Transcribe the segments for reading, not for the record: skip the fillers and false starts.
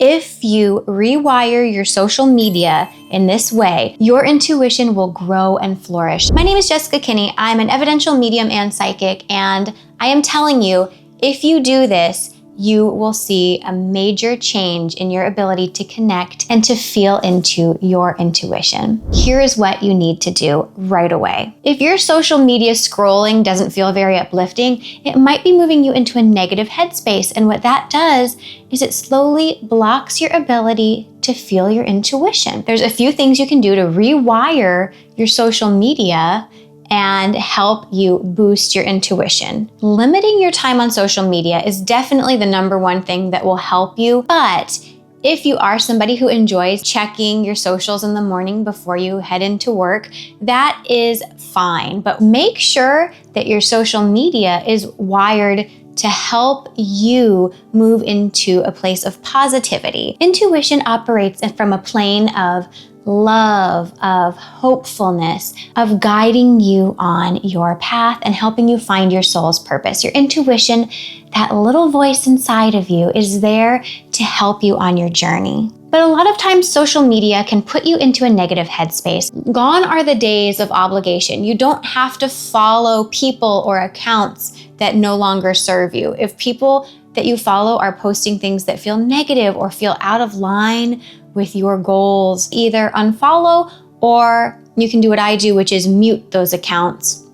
If you rewire your social media in this way, your intuition will grow and flourish. My name is Jessica Kinney. I'm an evidential medium and psychic, and I am telling you, if you do this, you will see a major change in your ability to connect and to feel into your intuition. Here is what you need to do right away. If your social media scrolling doesn't feel very uplifting, it might be moving you into a negative headspace. And what that does is it slowly blocks your ability to feel your intuition. There's a few things you can do to rewire your social media and help you boost your intuition. Limiting your time on social media is definitely the number one thing that will help you. But if you are somebody who enjoys checking your socials in the morning before you head into work, that is fine. But make sure that your social media is wired to help you move into a place of positivity. Intuition operates from a plane of love, of hopefulness, of guiding you on your path and helping you find your soul's purpose. Your intuition, that little voice inside of you, is there to help you on your journey. But a lot of times social media can put you into a negative headspace. Gone are the days of obligation. You don't have to follow people or accounts that no longer serve you. If people that you follow are posting things that feel negative or feel out of line with your goals, either unfollow, or you can do what I do, which is mute those accounts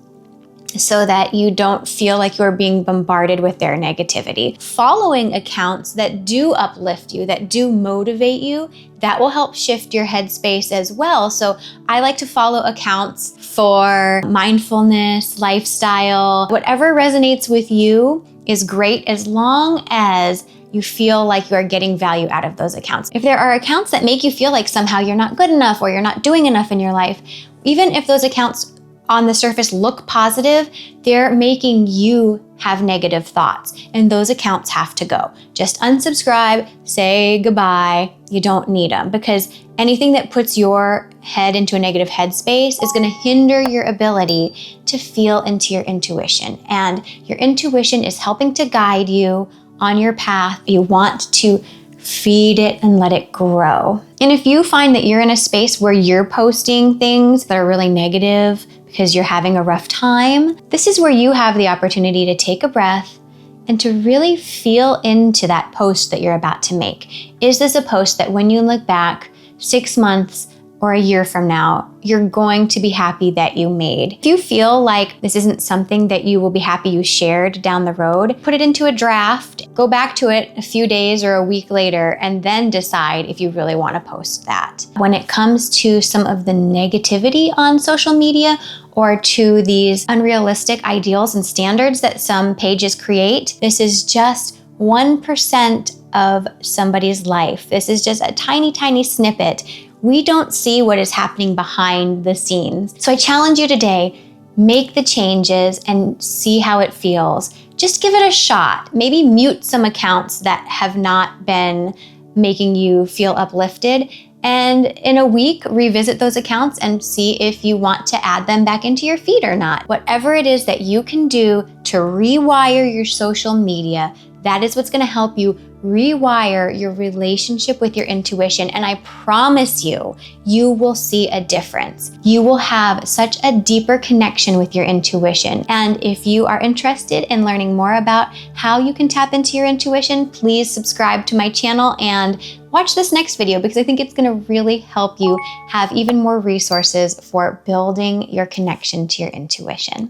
so that you don't feel like you're being bombarded with their negativity. Following accounts that do uplift you, that do motivate you, that will help shift your headspace as well. So I like to follow accounts for mindfulness, lifestyle, whatever resonates with you is great as long as you feel like you are getting value out of those accounts. If there are accounts that make you feel like somehow you're not good enough or you're not doing enough in your life, even if those accounts on the surface look positive, they're making you have negative thoughts, and those accounts have to go. Just unsubscribe, say goodbye. You don't need them, because anything that puts your head into a negative headspace is going to hinder your ability to feel into your intuition. And your intuition is helping to guide you on your path. You want to feed it and let it grow. And if you find that you're in a space where you're posting things that are really negative because you're having a rough time, this is where you have the opportunity to take a breath and to really feel into that post that you're about to make. Is this a post that when you look back 6 months or a year from now, you're going to be happy that you made? If you feel like this isn't something that you will be happy you shared down the road, put it into a draft, go back to it a few days or a week later, and then decide if you really want to post that. When it comes to some of the negativity on social media or to these unrealistic ideals and standards that some pages create, this is just 1% of somebody's life. This is just a tiny, tiny snippet. We don't see what is happening behind the scenes. So I challenge you today, make the changes and see how it feels. Just give it a shot. Maybe mute some accounts that have not been making you feel uplifted. And in a week, revisit those accounts and see if you want to add them back into your feed or not. Whatever it is that you can do to rewire your social media, that is what's going to help you rewire your relationship with your intuition. And I promise you, you will see a difference. You will have such a deeper connection with your intuition. And if you are interested in learning more about how you can tap into your intuition, please subscribe to my channel and watch this next video, because I think it's going to really help you have even more resources for building your connection to your intuition.